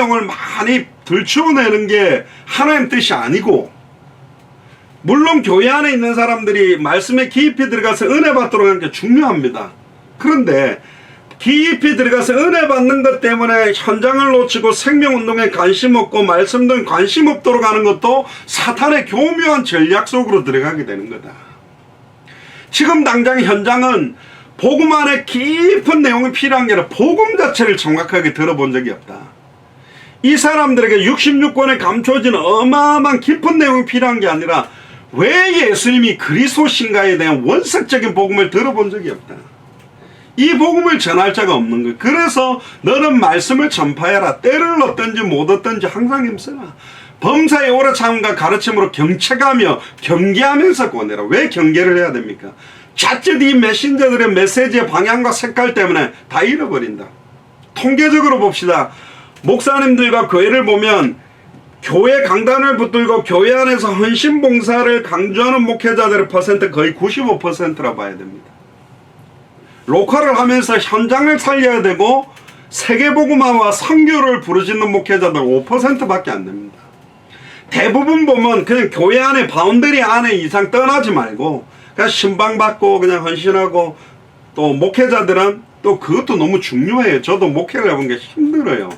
성경을 많이 들추어내는 게 하나님 뜻이 아니고, 물론 교회 안에 있는 사람들이 말씀에 깊이 들어가서 은혜 받도록 하는 게 중요합니다. 그런데 깊이 들어가서 은혜 받는 것 때문에 현장을 놓치고 생명운동에 관심 없고 말씀에 관심 없도록 하는 것도 사탄의 교묘한 전략 속으로 들어가게 되는 거다. 지금 당장 현장은 복음 안에 깊은 내용이 필요한 게 아니라 복음 자체를 정확하게 들어본 적이 없다. 이 사람들에게 66권에 감춰진 어마어마한 깊은 내용이 필요한 게 아니라 왜 예수님이 그리스도신가에 대한 원색적인 복음을 들어본 적이 없다. 이 복음을 전할 자가 없는 거예요. 그래서 너는 말씀을 전파해라. 때를 얻든지 못 얻든지 항상 힘써라. 범사의 오래 참음과 가르침으로 경책하며 경계하면서 권해라. 왜 경계를 해야 됩니까? 자칫 이 메신저들의 메시지의 방향과 색깔 때문에 다 잃어버린다. 통계적으로 봅시다. 목사님들과 교회를 보면 교회 강단을 붙들고 교회 안에서 헌신봉사를 강조하는 목회자들의 퍼센트 거의 95%라 봐야 됩니다. 로컬을 하면서 현장을 살려야 되고 세계복음화와 선교를 부르짖는 목회자들 5%밖에 안 됩니다. 대부분 보면 그냥 교회 안에 바운더리 안에 이상 떠나지 말고 그냥 신방받고 그냥 헌신하고, 또 목회자들은 또 그것도 너무 중요해요. 저도 목회를 해본 게 힘들어요.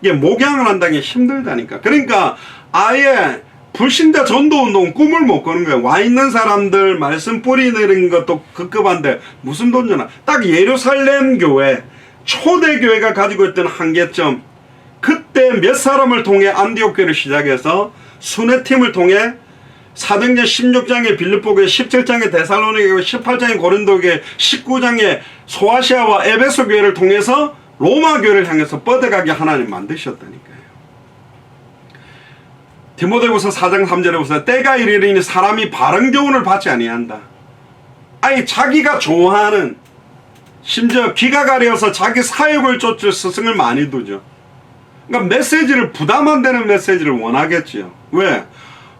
이게 목양을 한다는 게 힘들다니까. 그러니까 아예 불신자 전도운동 꿈을 못 꾸는 거예요. 와 있는 사람들 말씀 뿌리내리는 것도 급급한데 무슨 돈 주나. 딱 예루살렘 교회 초대교회가 가지고 있던 한계점, 그때 몇 사람을 통해 안디옥 교회를 시작해서 순회팀을 통해 사도행전 16장에 빌립보교회, 17장에 데살로니가교회, 18장에 고린도교회, 19장에 소아시아와 에베소 교회를 통해서 로마 교회를 향해서 뻗어가게 하나님 만드셨다니까요. 디모데후서 4장 3절에 보세요. 때가 이르리니 사람이 바른 교훈을 받지 아니한다. 아니 자기가 좋아하는, 심지어 귀가 가려서 자기 사욕을 쫓을 스승을 많이 두죠. 그러니까 메시지를 부담 안 되는 메시지를 원하겠지요. 왜?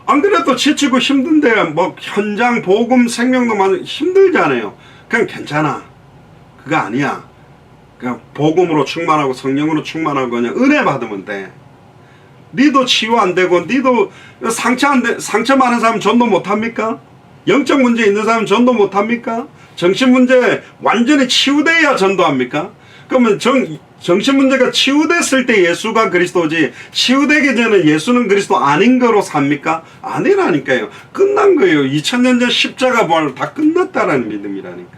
안 그래도 지치고 힘든데 뭐 현장 복음 생명도 많이 힘들잖아요. 그냥 괜찮아. 그거 아니야. 그냥 복음으로 충만하고 성령으로 충만하고 그냥 은혜 받으면 돼. 니도 치유 안 되고 니도 상처 많은 사람 전도 못합니까? 영적 문제 있는 사람 전도 못합니까? 정신 문제 완전히 치유돼야 전도합니까? 그러면 정신 문제가 치유됐을 때 예수가 그리스도지, 치유되기 전에 예수는 그리스도 아닌 거로 삽니까? 아니라니까요. 끝난 거예요. 2000년 전 십자가 부활로 다 끝났다라는 믿음이라니까.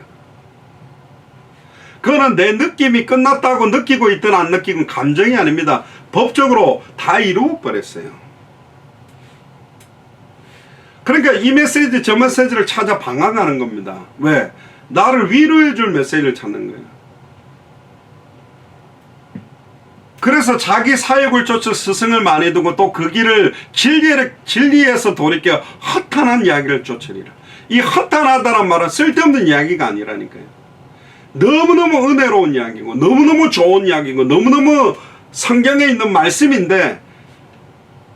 그거는 내 느낌이 끝났다고 느끼고 있든 안 느끼건 감정이 아닙니다. 법적으로 다 이루어버렸어요. 그러니까 이 메시지 저 메시지를 찾아 방황하는 겁니다. 왜? 나를 위로해 줄 메시지를 찾는 거예요. 그래서 자기 사역을 쫓을 스승을 많이 두고 또 그 길을 진리에서 돌이켜 허탄한 이야기를 쫓으리라. 이 허탄하다는 말은 쓸데없는 이야기가 아니라니까요. 너무너무 은혜로운 이야기고 너무너무 좋은 이야기고 너무너무 성경에 있는 말씀인데,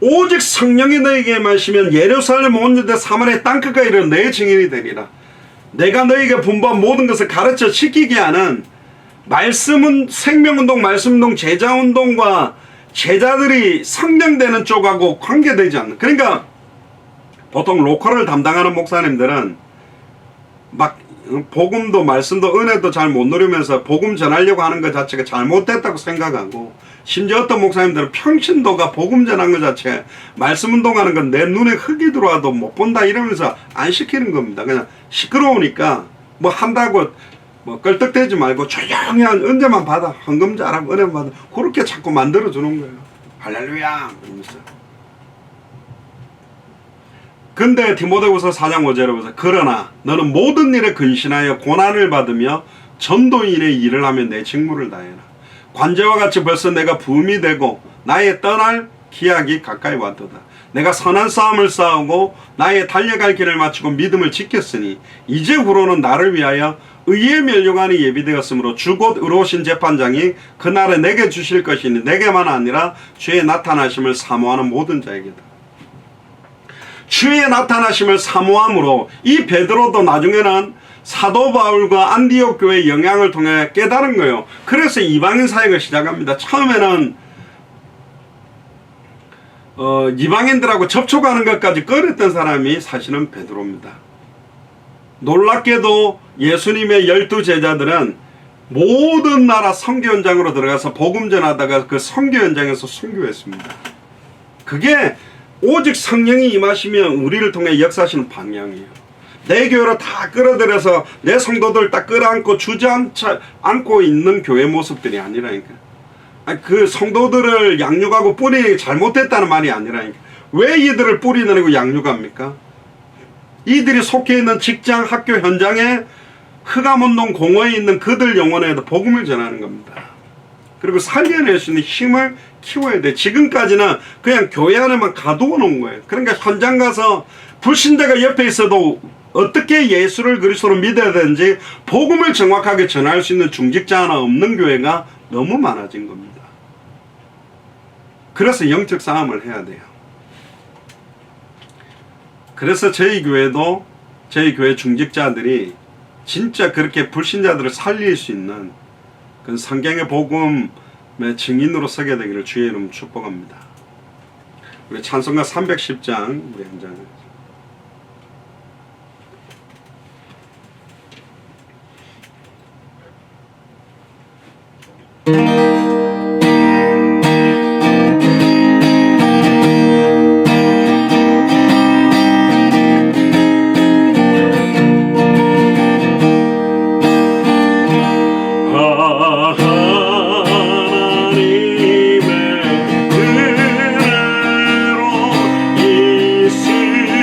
오직 성령이 너에게 마시면 예루살렘 온 유대 사마리아 땅끝까지 이르러 내 증인이 되리라. 내가 너에게 분부한 모든 것을 가르쳐 지키게 하는 말씀은 생명운동, 말씀운동, 제자운동과 제자들이 성령되는 쪽하고 관계되지 않는. 그러니까 보통 로컬을 담당하는 목사님들은 막 복음도 말씀도 은혜도 잘 못 누리면서 복음 전하려고 하는 것 자체가 잘못됐다고 생각하고, 심지어 어떤 목사님들은 평신도가 복음 전하는 것 자체, 말씀 운동하는 건 내 눈에 흙이 들어와도 못 본다 이러면서 안 시키는 겁니다. 그냥 시끄러우니까 뭐 한다고 뭐 껄떡대지 말고 조용히 한 은혜만 받아, 헌금 잘하고 은혜만 받아, 그렇게 자꾸 만들어주는 거예요. 할렐루야 그러면서. 근데 디모데후서 4장 5절에 보세요. 그러나 너는 모든 일에 근신하여 고난을 받으며 전도인의 일을 하며 내 직무를 다해라. 관제와 같이 벌써 내가 부음이 되고 나의 떠날 기약이 가까이 왔도다. 내가 선한 싸움을 싸우고 나의 달려갈 길을 마치고 믿음을 지켰으니 이제 후로는 나를 위하여 의의 면류관이 예비되었으므로 주 곧 의로우신 재판장이 그날에 내게 주실 것이니 내게만 아니라 주의 나타나심을 사모하는 모든 자에게다. 주의 나타나심을 사모함으로 이 베드로도 나중에는 사도 바울과 안디옥 교회의 영향을 통해 깨달은 거예요. 그래서 이방인 사역을 시작합니다. 처음에는 이방인들하고 접촉하는 것까지 꺼렸던 사람이 사실은 베드로입니다. 놀랍게도 예수님의 12제자들은 모든 나라 선교 현장으로 들어가서 복음 전하다가 그 선교 현장에서 순교했습니다. 그게 오직 성령이 임하시면 우리를 통해 역사하시는 방향이에요. 내 교회로 다 끌어들여서 내 성도들 딱 끌어안고 주저앉고 있는 교회 모습들이 아니라니까. 그 성도들을 양육하고 뿌리 잘못됐다는 말이 아니라니까. 왜 이들을 뿌리 내리고 양육합니까? 이들이 속해 있는 직장, 학교 현장에 흑암운동 공허에 있는 그들 영혼에도 복음을 전하는 겁니다. 그리고 살려낼 수 있는 힘을 키워야 돼. 지금까지는 그냥 교회 안에만 가두어 놓은 거예요. 그러니까 현장 가서 불신자가 옆에 있어도 어떻게 예수를 그리스도로 믿어야 되는지 복음을 정확하게 전할 수 있는 중직자 하나 없는 교회가 너무 많아진 겁니다. 그래서 영적 싸움을 해야 돼요. 그래서 저희 교회도 저희 교회 중직자들이 진짜 그렇게 불신자들을 살릴 수 있는 그 성경의 복음의 증인으로 서게 되기를 주의 이름 축복합니다. 우리 찬송가 310장 우리 현장을 하나님의 은혜로 있으리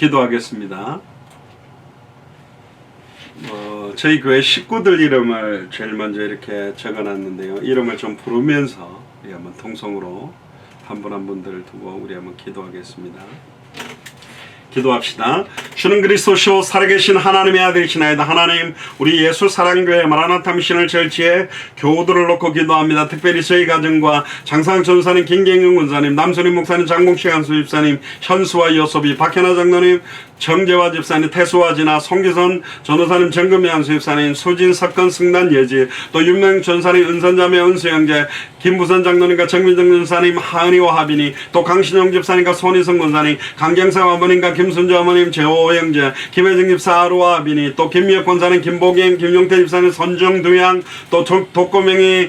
기도하겠습니다. 저희 교회 식구들 이름을 제일 먼저 이렇게 적어놨는데요. 이름을 좀 부르면서 우리 한번 통성으로 한 분 한 분들을 두고 우리 한번 기도하겠습니다. 기도합시다. 주는 그리스도시오 살아계신 하나님의 아들이시나이다. 하나님, 우리 예수 사랑교회 마라나타 미션을 절지에 교우들을 놓고 기도합니다. 특별히 저희 가정과 장상 전사님, 김경영 군사님, 남선임 목사님, 장봉식 한수 집사님, 현수와 여섭이, 박현아 장로님, 정재화 집사님, 태수와 진아, 송기선 전도사님, 정금희 한수 집사님, 수진, 석건, 승단, 예지, 또 윤명 전사님, 은선자매, 은수영재, 김부선 장로님과 정민정 전사님, 하은이와 하빈이, 또 강신영 집사님과 손희성 권사님, 강경상 어머님과 김순주 어머님, 재호 형제, 김혜정 집사, 아루와 하빈이, 또 김미혁 권사님, 김보김, 김용태 집사님, 선중, 두양, 또 독고명이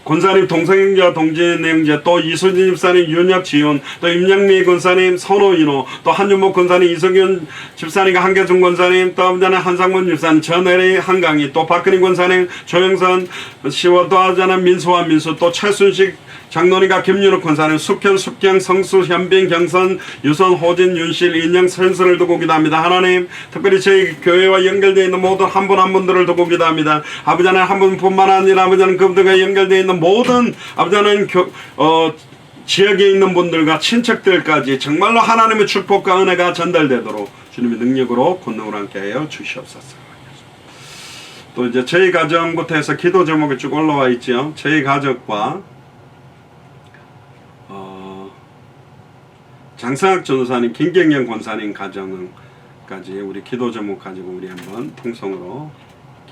권사님, 동성형제와 동진 형제, 또 이수진 집사님, 윤혁, 지훈, 또 임영미 권사님, 선호인호, 또 한윤목 권사님, 이석윤 집사님과 한계준 권사님, 또 아버지는 한상문 집사님, 전혜리, 한강희, 또 박근희 권사님, 조영선 씨와 또 아버지는 민수와 민수, 또 최순식 장로님과 김윤욱 권사님, 숙현, 숙경, 성수, 현빈, 경선, 유선, 호진, 윤실, 인영, 선수를 두고 기도합니다. 하나님, 특별히 저희 교회와 연결되어 있는 모든 한 분 한 분들을 두고 기도합니다. 아버지 하나님, 한 분뿐만 아니라 아버지 하나님 그분들과 연결되어 있는 모든 아버지 하나님 지역에 있는 분들과 친척들까지 정말로 하나님의 축복과 은혜가 전달되도록 주님의 능력으로 권능으로 함께하여 주시옵소서. 또 이제 저희 가정부터 해서 기도 제목이 쭉 올라와 있죠. 저희 가족과 장성학 전도사님, 김경영 권사님 가정까지 우리 기도 제목 가지고 우리 한번 통성으로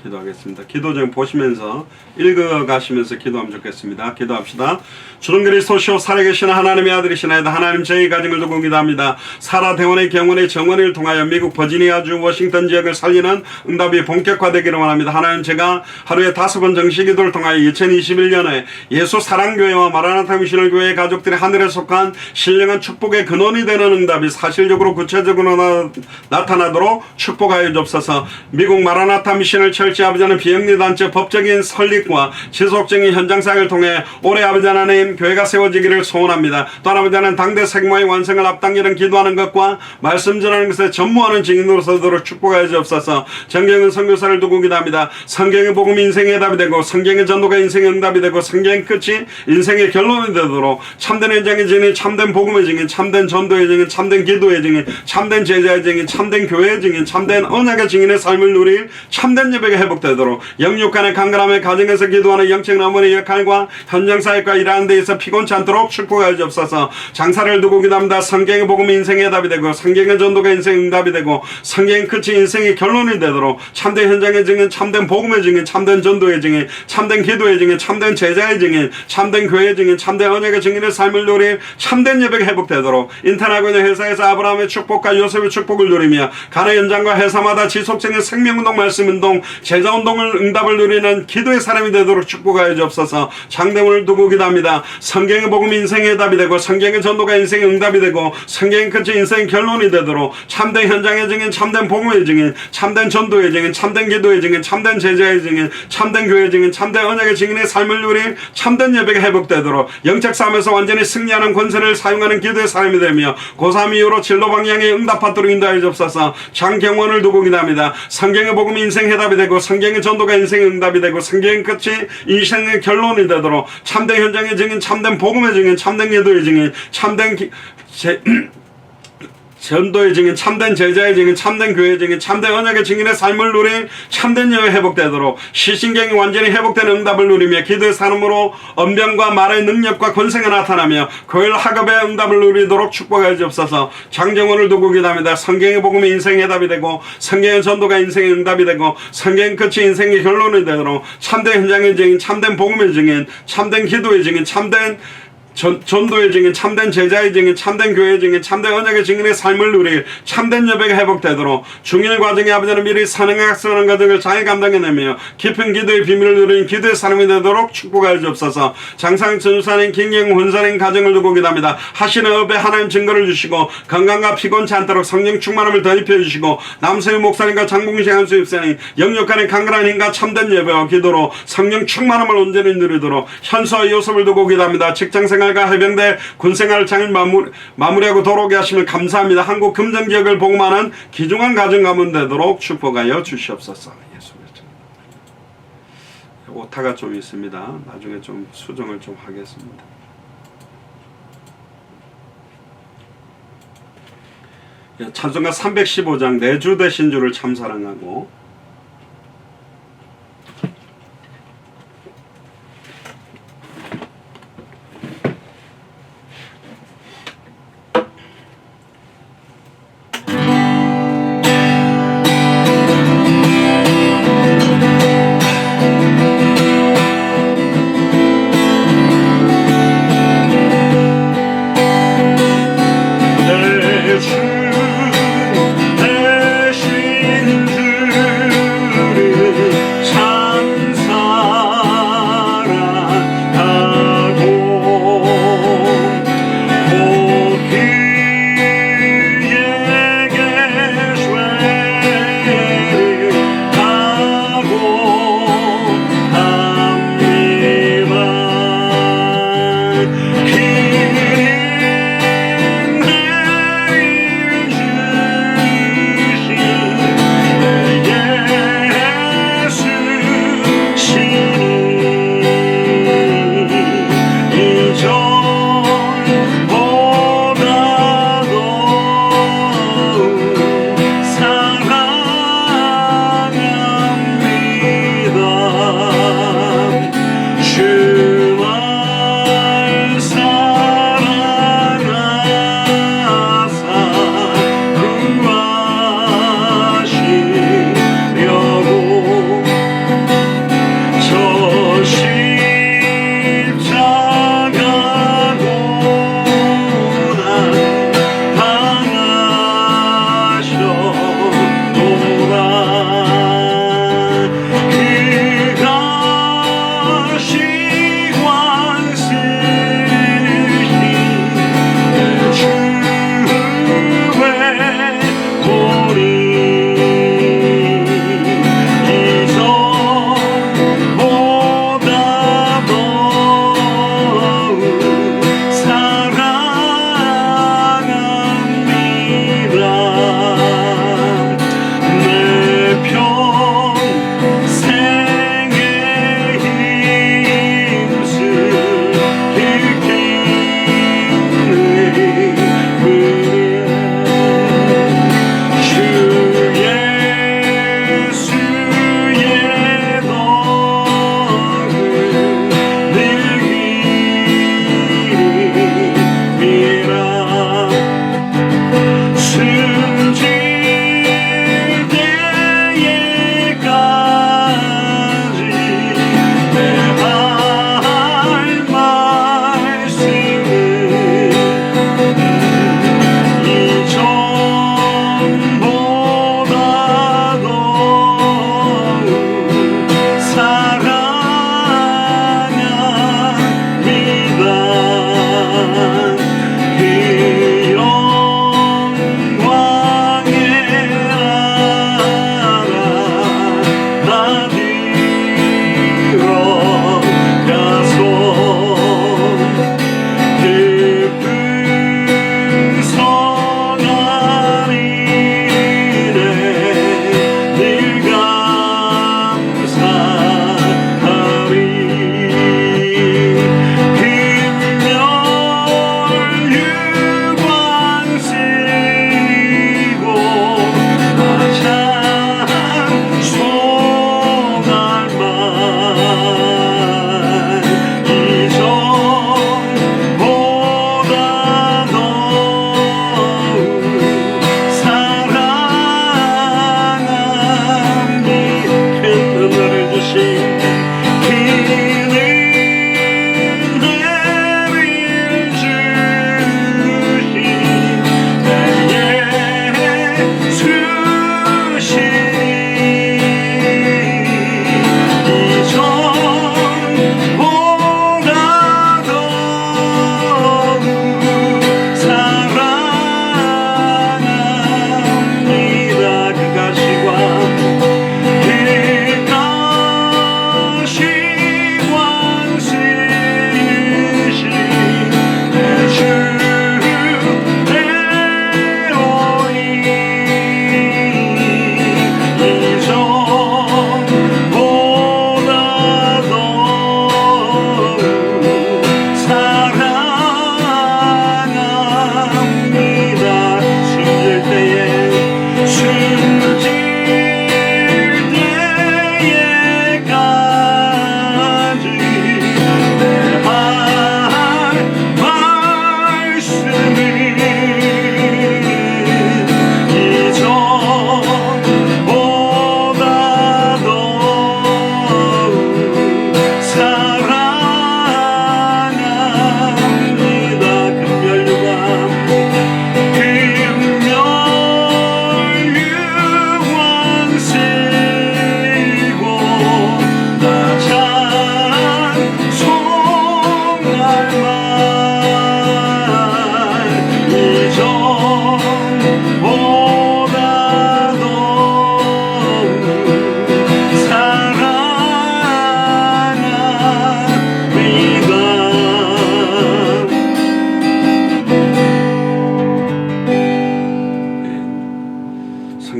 기도하겠습니다. 기도 제목 보시면서 읽어가시면서 기도하면 좋겠습니다. 기도합시다. 주는 그리스도시오 살아계신 하나님의 아들이시나이다. 하나님, 저희 가정을 두고 기도합니다. 사라 대원의 경원의 정원을 통하여 미국 버지니아주 워싱턴 지역을 살리는 응답이 본격화되기를 원합니다. 하나님, 제가 하루에 5번 정식기도를 통하여 2021년에 예수 사랑교회와 마라나타 미션을 교회 가족들이 하늘에 속한 신령한 축복의 근원이 되는 응답이 사실적으로 구체적으로 나타나도록 축복하여 주옵소서. 미국 마라나타 미션을 철지 아버지는 비영리단체 법적인 설립과 지속적인 현장사역을 통해 올해 아버지 하나님 교회가 세워지기를 소원합니다. 또한 아버지 하나님 당대 생모의 완성을 앞당기는 기도하는 것과 말씀 전하는 것에 전무하는 증인으로서도록 축복하여 주옵소서. 정경은 선교사를 두고 기도합니다. 성경의 복음이 인생의 답이 되고 성경의 전도가 인생의 응답이 되고 성경의 끝이 인생의 결론이 되도록 참된 현장의 증인, 참된 복음의 증인, 참된 전도의 증인, 참된 기도의 증인, 참된 제자의 증인, 참된 교회의 증인, 참된 언약의 증인의 삶을 누릴 참된 예배가 회복되도록 영육간의 강건함의 가정에서 기도하는 영적 어머니의 역할과 현장사역과 일하는 데에서 피곤치 않도록 축복하여 주옵소서. 장사를 두고 기도합니다. 성경의 복음이 인생의 답이 되고 성경의 전도가 인생의 응답이 되고 성경의 끝이 인생의 결론이 되도록 참된 현장의 증인, 참된 복음의 증인, 참된 전도의 증인, 참된 기도의 증인, 참된 제자의 증인, 참된 교회의 증인, 참된 언약의 증인의 삶을 누릴 참된 예배가 회복되도록 인턴하고 있는 회사에서 아브라함의 축복과 요셉의 축복을 누리며 가는 현장과 회사마다 지속적인 생명운동, 말씀운동, 제자운동을 응답을 누리는 기도의 사람이 되도록 축복하여 주옵소서. 장대문을 두고 기도합니다. 성경의 복음이 인생의 답이 되고 성경의 전도가 인생의 응답이 되고 성경의 끝이 인생의 결론이 되도록 참된 현장의 증인, 참된 복음의 증인, 참된 전도의 증인, 참된 기도의 증인, 참된 제자의 증인, 참된 교회의 증인, 참된 언약의 증인의 삶을 누릴 참된 예배가 회복되도록 영적 삶에서 완전히 승리하는 권세를 사용하는 기도의 사람이 되며 고3 이후로 진로 방향에 응답받도록 인도하여 주옵소서. 장경원을 두고 기도합니다. 성경의 복음이 인생의 답이 되고 성경의 전도가 인생의 응답이 되고 성경의 끝이 인생의 결론이 되도록 참된 현장의 증인, 참된 복음의 증인, 참된 기도의 증인, 참된 전도의 증인, 참된 제자의 증인, 참된 교회의 증인, 참된 언약의 증인의 삶을 누린 참된 여가 회복되도록 시신경이 완전히 회복되는 응답을 누리며 기도의 삶으로 언변과 말의 능력과 권세가 나타나며 교회 학업의 응답을 누리도록 축복하여 주옵소서. 장정원을 두고 기도합니다. 성경의 복음이 인생의 답이 되고 성경의 전도가 인생의 응답이 되고 성경의 끝이 인생의 결론이 되도록 참된 현장의 증인, 참된 복음의 증인, 참된 기도의 증인, 참된 전도의 증인, 참된 제자의 증인, 참된 교회의 증인, 참된 언약의 증인의 삶을 누릴 참된 예배가 회복되도록 중일 과정에 아버지는 미리 산행학습하는 과정을 잘 감당해내며 깊은 기도의 비밀을 누리는 기도의 사람이 되도록 축복하여 주옵소서. 장상 전사님, 김경 혼사님 가정을 두고 기도합니다. 하시는 업에 하나님 증거를 주시고 건강과 피곤치 않도록 성령 충만함을 더입혀 주시고 남서희 목사님과 장봉식 한수 입사님 영육간의 강건한 힘과 참된 예배와 기도로 성령 충만함을 온전히 누리도록 현수와 요섭을 두고 기도합니다. 직장생활 생활과 해병대 군생활을 잘 마무리하고 돌아오게 하시면 감사합니다. 한국 금정지역을 복음하는 귀중한 가정 가문 되도록 축복하여 주시옵소서. 예수님. 오타가 좀 있습니다. 나중에 좀 수정을 좀 하겠습니다. 찬송가 315장 내 주 되신 주를 참 사랑하고, 내 주 대신 주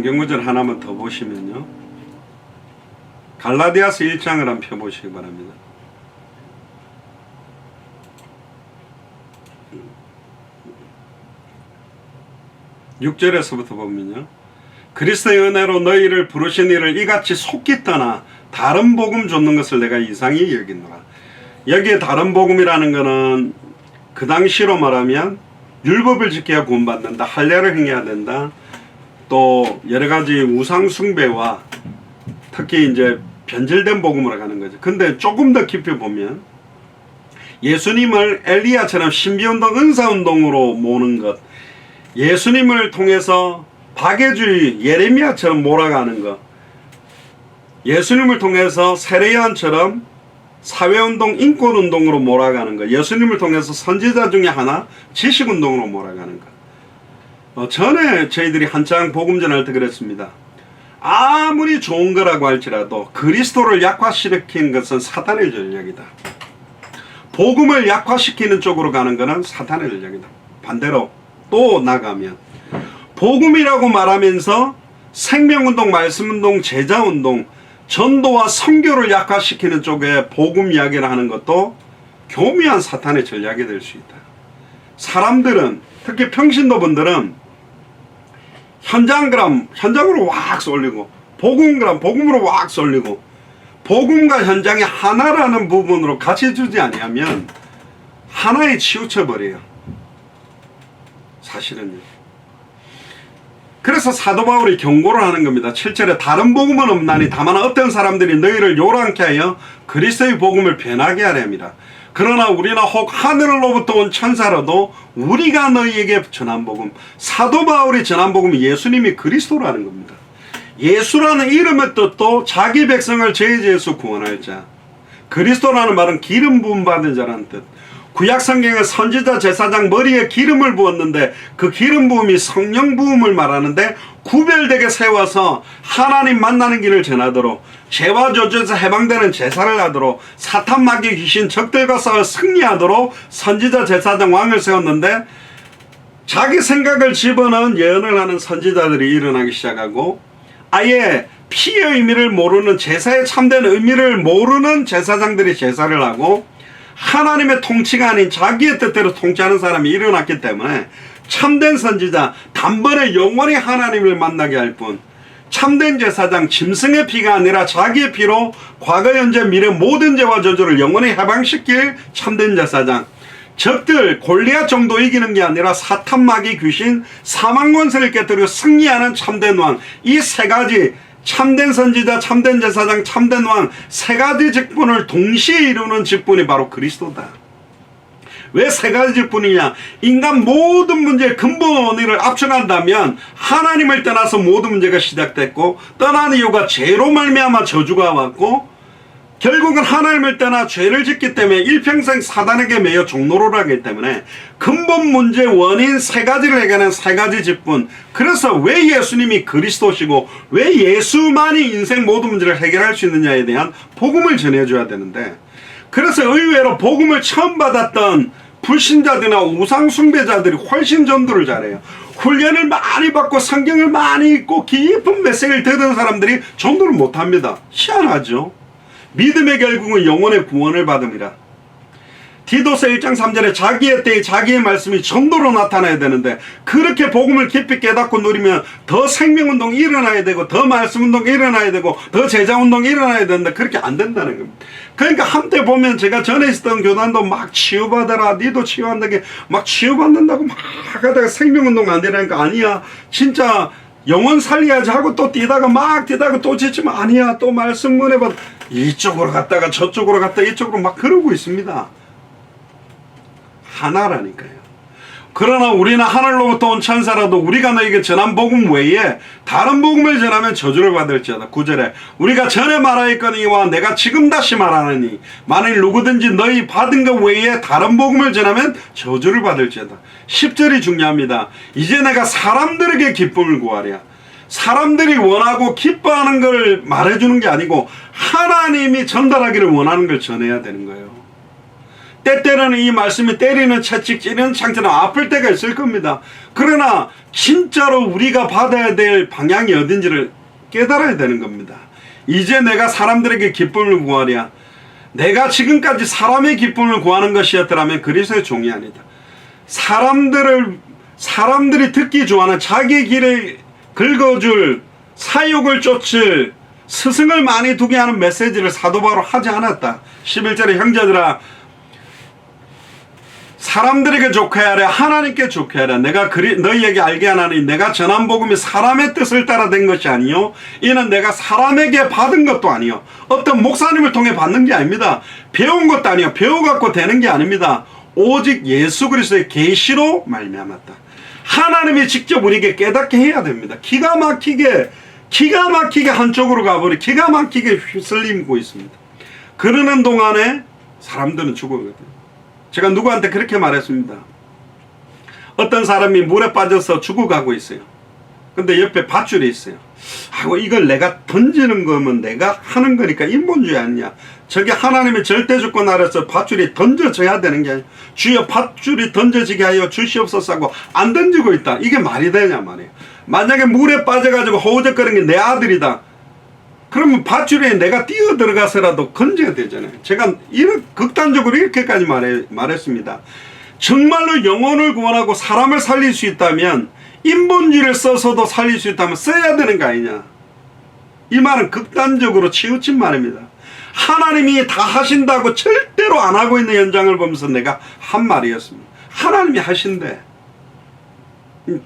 성경구절 하나만 더 보시면요. 갈라디아서 1장을 한번 펴보시기 바랍니다. (6절에서부터) 보면요. 그리스도의 은혜로 너희를 부르신 이를 이같이 속기 떠나 다른 복음 줬는 것을 내가 이상히 여기노라. 여기에 다른 복음이라는 것은 그 당시로 말하면 율법을 지켜야 구원받는다, 할례를 행해야 된다, 또 여러 가지 우상 숭배와 특히 이제 변질된 복음으로 가는 거죠. 근데 조금 더 깊이 보면 예수님을 엘리야처럼 신비운동, 은사운동으로 모는 것, 예수님을 통해서 박해주의 예레미야처럼 몰아가는 것, 예수님을 통해서 세례요한처럼 사회운동, 인권운동으로 몰아가는 것, 예수님을 통해서 선지자 중에 하나 지식운동으로 몰아가는 것. 전에 저희들이 한창 복음 전할 때 그랬습니다. 아무리 좋은 거라고 할지라도 그리스도를 약화시키는 것은 사탄의 전략이다. 복음을 약화시키는 쪽으로 가는 것은 사탄의 전략이다. 반대로 또 나가면 복음이라고 말하면서 생명운동, 말씀운동, 제자운동, 전도와 선교를 약화시키는 쪽에 복음 이야기를 하는 것도 교묘한 사탄의 전략이 될 수 있다. 사람들은, 특히 평신도분들은 현장으로 왁 쏠리고, 복음으로 왁 쏠리고, 복음과 현장이 하나라는 부분으로 같이 주지 아니하면 하나에 치우쳐 버려요. 사실은요. 그래서 사도 바울이 경고를 하는 겁니다. 7절에 다른 복음은 없나니 다만 어떤 사람들이 너희를 요란케 하여 그리스도의 복음을 변하게 하렵니다. 그러나 우리나 혹 하늘로부터 온 천사라도 우리가 너희에게 전한 복음, 사도 바울이 전한 복음이 예수님이 그리스도라는 겁니다. 예수라는 이름의 뜻도 자기 백성을 죄에서 구원할 자, 그리스도라는 말은 기름 부음 받은 자라는 뜻. 구약 성경에 선지자 제사장 머리에 기름을 부었는데 그 기름 부음이 성령 부음을 말하는데, 구별되게 세워서 하나님 만나는 길을 전하도록, 죄와 저주에서 해방되는 제사를 하도록, 사탄 마귀 귀신 적들과 싸워 승리하도록 선지자 제사장 왕을 세웠는데, 자기 생각을 집어넣은 예언을 하는 선지자들이 일어나기 시작하고, 아예 피의 의미를 모르는, 제사의 참된 의미를 모르는 제사장들이 제사를 하고, 하나님의 통치가 아닌 자기의 뜻대로 통치하는 사람이 일어났기 때문에 참된 선지자, 단번에 영원히 하나님을 만나게 할 뿐, 참된 제사장, 짐승의 피가 아니라 자기의 피로 과거, 현재, 미래 모든 죄와 저주를 영원히 해방시킬 참된 제사장, 적들 골리앗 정도 이기는 게 아니라 사탄 마귀 귀신 사망 권세를 깨뜨리고 승리하는 참된 왕, 이 세 가지, 참된 선지자, 참된 제사장, 참된 왕, 세 가지 직분을 동시에 이루는 직분이 바로 그리스도다. 왜 세 가지 직분이냐? 인간 모든 문제의 근본 원인을 압축한다면 하나님을 떠나서 모든 문제가 시작됐고, 떠난 이유가 죄로 말미암아 저주가 왔고, 결국은 하나님을 떠나 죄를 짓기 때문에 일평생 사단에게 매여 종노를 하기 때문에 근본 문제 원인 세 가지를 해결하는 세 가지 직분. 그래서 왜 예수님이 그리스도시고 왜 예수만이 인생 모든 문제를 해결할 수 있느냐에 대한 복음을 전해줘야 되는데, 그래서 의외로 복음을 처음 받았던 불신자들이나 우상 숭배자들이 훨씬 전도를 잘해요. 훈련을 많이 받고 성경을 많이 읽고 깊은 메시지를 듣는 사람들이 전도를 못합니다. 희한하죠. 믿음의 결국은 영혼의 구원을 받음이라. 디도서 1장 3절에 자기의 때에 자기의 말씀이 전도로 나타나야 되는데, 그렇게 복음을 깊이 깨닫고 누리면 더 생명운동이 일어나야 되고, 더 말씀운동이 일어나야 되고, 더 제자운동이 일어나야 되는데 그렇게 안 된다는 겁니다. 그러니까 한때 보면 제가 전에 있었던 교단도 막 치유받아라, 니도 치유한다게 막 치유받는다고 막 하다가 생명운동 안 되라니까, 아니야 진짜 영혼 살려야지 하고 또 뛰다가 막 뛰다가 또 지치면, 아니야 또 말씀 은혜 받, 이쪽으로 갔다가 저쪽으로 갔다가 이쪽으로 막 그러고 있습니다. 하나라니까요. 그러나 우리는 하늘로부터 온 천사라도 우리가 너에게 전한 복음 외에 다른 복음을 전하면 저주를 받을지어다. 9절에 우리가 전에 말하였거니와 내가 지금 다시 말하느니 만일 누구든지 너희 받은 것 외에 다른 복음을 전하면 저주를 받을지어다. 10절이 중요합니다. 이제 내가 사람들에게 기쁨을 구하랴. 사람들이 원하고 기뻐하는 걸 말해주는 게 아니고 하나님이 전달하기를 원하는 걸 전해야 되는 거예요. 때때로는 이 말씀이 때리는 채찍 찌르는 창처럼 아플 때가 있을 겁니다. 그러나 진짜로 우리가 받아야 될 방향이 어딘지를 깨달아야 되는 겁니다. 이제 내가 사람들에게 기쁨을 구하랴. 내가 지금까지 사람의 기쁨을 구하는 것이었더라면 그리스도의 종이 아니다. 사람들이 듣기 좋아하는 자기 길을 긁어줄, 사욕을 쫓을, 스승을 많이 두게 하는 메시지를 사도 바로 하지 않았다. 11절에 형제들아, 사람들에게 좋게 하랴 하나님께 좋게 하랴. 내가 너희에게 알게 하나니 내가 전한 복음이 사람의 뜻을 따라 된 것이 아니요 이는 내가 사람에게 받은 것도 아니요 어떤 목사님을 통해 받는 게 아닙니다. 배운 것도 아니요 배워갖고 되는 게 아닙니다. 오직 예수 그리스도의 계시로 말미암았다. 하나님이 직접 우리에게 깨닫게 해야 됩니다. 기가 막히게 한쪽으로 가버리 기가 막히게 휩쓸리고 있습니다. 그러는 동안에 사람들은 죽어거든요. 제가 누구한테 그렇게 말했습니다. 어떤 사람이 물에 빠져서 죽어가고 있어요. 근데 옆에 밧줄이 있어요. 하고 이걸 내가 던지는 거면 내가 하는 거니까 인본주의 아니냐. 저게 하나님의 절대주권 아래서 밧줄이 던져져야 되는 게 아니라 주여 밧줄이 던져지게 하여 주시옵소서 하고 안 던지고 있다. 이게 말이 되냐 말이에요. 만약에 물에 빠져가지고 허우적거리는 게 내 아들이다. 그러면 밧줄에 내가 뛰어 들어가서라도 건져야 되잖아요. 제가 극단적으로 이렇게까지 말했습니다. 정말로 영혼을 구원하고 사람을 살릴 수 있다면 인본주의를 써서도 살릴 수 있다면 써야 되는 거 아니냐. 이 말은 극단적으로 치우친 말입니다. 하나님이 다 하신다고 절대로 안 하고 있는 현장을 보면서 내가 한 말이었습니다. 하나님이 하신대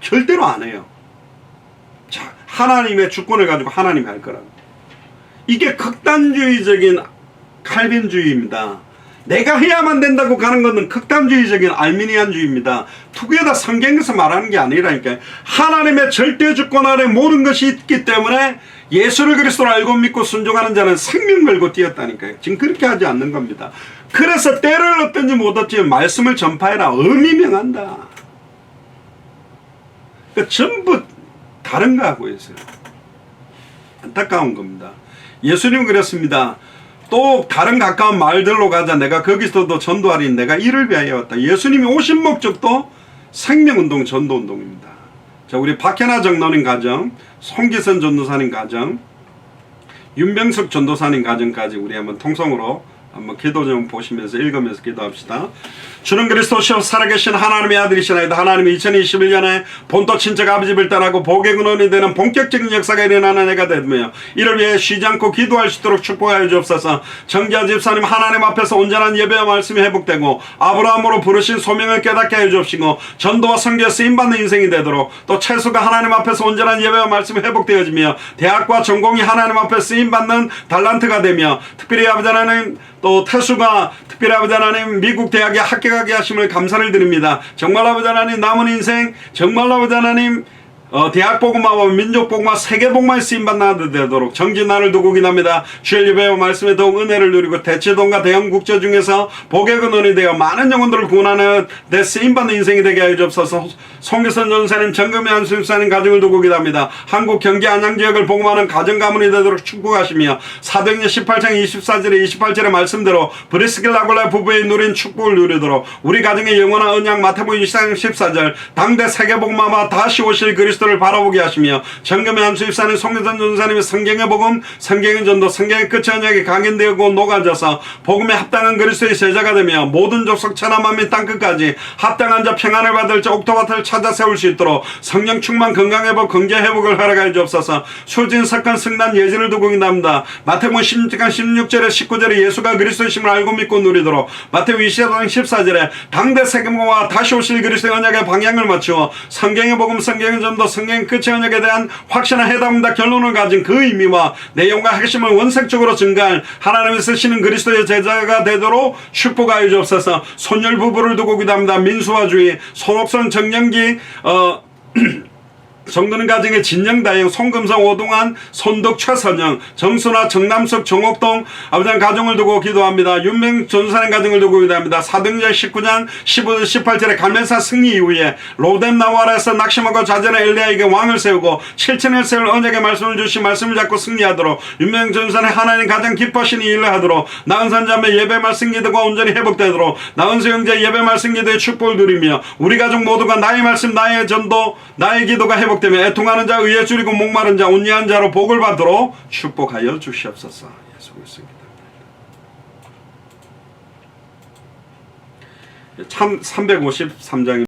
절대로 안 해요. 자, 하나님의 주권을 가지고 하나님이 할 거라고. 이게 극단주의적인 칼빈주의입니다. 내가 해야만 된다고 가는 것은 극단주의적인 알미니안주의입니다. 투게다 성경에서 말하는 게 아니라니까요. 하나님의 절대주권 아래 모든 것이 있기 때문에 예수를 그리스도로 알고 믿고 순종하는 자는 생명 걸고 뛰었다니까요. 지금 그렇게 하지 않는 겁니다. 그래서 때를 얻든지 못 얻든지 말씀을 전파해라. 의미명한다. 그러니까 전부 다른 거 하고 있어요. 안타까운 겁니다. 예수님은 그랬습니다. 또 다른 가까운 마을들로 가자. 내가 거기서도 전도하리니 내가 이를 위하여 왔다. 예수님이 오신 목적도 생명운동, 전도운동입니다. 자, 우리 박현아 장로님 가정, 송기선 전도사님 가정, 윤병석 전도사님 가정까지 우리 한번 통성으로 한번 기도 좀 보시면서 읽으면서 기도합시다. 주는 그리스도시요 살아계신 하나님의 아들이시나이다. 하나님이 2021년에 본토 친척 아버지 집을 떠나고 복의 근원이 되는 본격적인 역사가 일어나는 해가 되며 이를 위해 쉬지 않고 기도할 수 있도록 축복하여 주옵소서. 정자 집사님 하나님 앞에서 온전한 예배와 말씀이 회복되고 아브라함으로 부르신 소명을 깨닫게 하여 주옵시고 전도와 선교에 쓰임받는 인생이 되도록 또 채수가 하나님 앞에서 온전한 예배와 말씀이 회복되어지며 대학과 전공이 하나님 앞에 쓰임받는 달란트가 되며 특별히 아버지 하나님 또 태수가 특별히 아버지 하나님 미국 대학에 합격하게 하심을 감사를 드립니다. 정말 아버지 하나님 남은 인생 정말 아버지 하나님 대학 복음화와 민족 복음화 세계 복음화에 쓰임받는 되도록 정진날을 두고 기도합니다. 주의 예배와 말씀에 더욱 은혜를 누리고 대치동과 대형 국제 중에서 복의 근원이 되어 많은 영혼들을 구원하는 데 쓰임받는 인생이 되게 하여 주옵소서. 송기선 전사님 정금의 한수입사님 가정을 두고 기도합니다. 한국 경기 안양지역을 복음하는 가정 가문이 되도록 축복하시며 사도행전 18장 24절에 28절의 말씀대로 브리스길라 아굴라 부부의 누린 축복을 누리도록 우리 가정의 영원한 언약 마태복음 24장 14절 당대 세계 복음화와 다시 오실 그리스도 를 바라보게 하시며 정금의 한수입사님 송기선 전사님의 성경의 복음 성경의 전도 성경의 끝의 언약이 강인되고 녹아져서 복음에 합당한 그리스도의 제자가 되며 모든 족속 천하 만민 땅끝까지 합당한 자 평안을 받을 자 옥토밭을 찾아 세울 수 있도록 성령 충만 건강 회복 경제 회복을 허락하여 주옵소서. 술진 석한 승난 예지를 두고 기도합니다. 마태복음 16장 16절에 19절에 예수가 그리스도이심을 알고 믿고 누리도록 마태복음 24장 14절에 당대 세계복음화 다시 오실 그리스도의 언약의 방향을 맞추어 성경의 복음 성경의 전도 성경 끝의 언약에 대한 확실한 해답과 결론을 가진 그 의미와 내용과 핵심을 원색적으로 증가할 하나님이 쓰시는 그리스도의 제자가 되도록 축복하여 주옵소서. 손열 부부를 두고 기도합니다. 민수와 주의, 손옥선 정영기 정드는 가정의 진영다영, 송금성, 오동환, 손덕, 최선영, 정순아, 정남석, 정옥동 아버지 가정을 두고 기도합니다. 윤명 전사님 가정을 두고 기도합니다. 사등절 19장 15절 18절에 갈멜사 승리 이후에 로뎀 나와라에서 낙심하고 좌절한 엘리야에게 왕을 세우고 7천을 세울 언약의 말씀을 주시 말씀을 잡고 승리하도록 윤명 전사님 하나님 가장 기뻐하시는 일을 하도록 나은산 자매 예배 말씀 기도가 온전히 회복되도록 나은수 형제 예배 말씀 기도의 축복을 누리며 우리 가족 모두가 나의 말씀 나의 전도 나의 기도가 회복되며 애통하는 자 의에 줄이고 목마른 자 온유한 자로 복을 받도록 축복하여 주시옵소서. 예수 그리스도의 기도입니다. 참 353장입니다.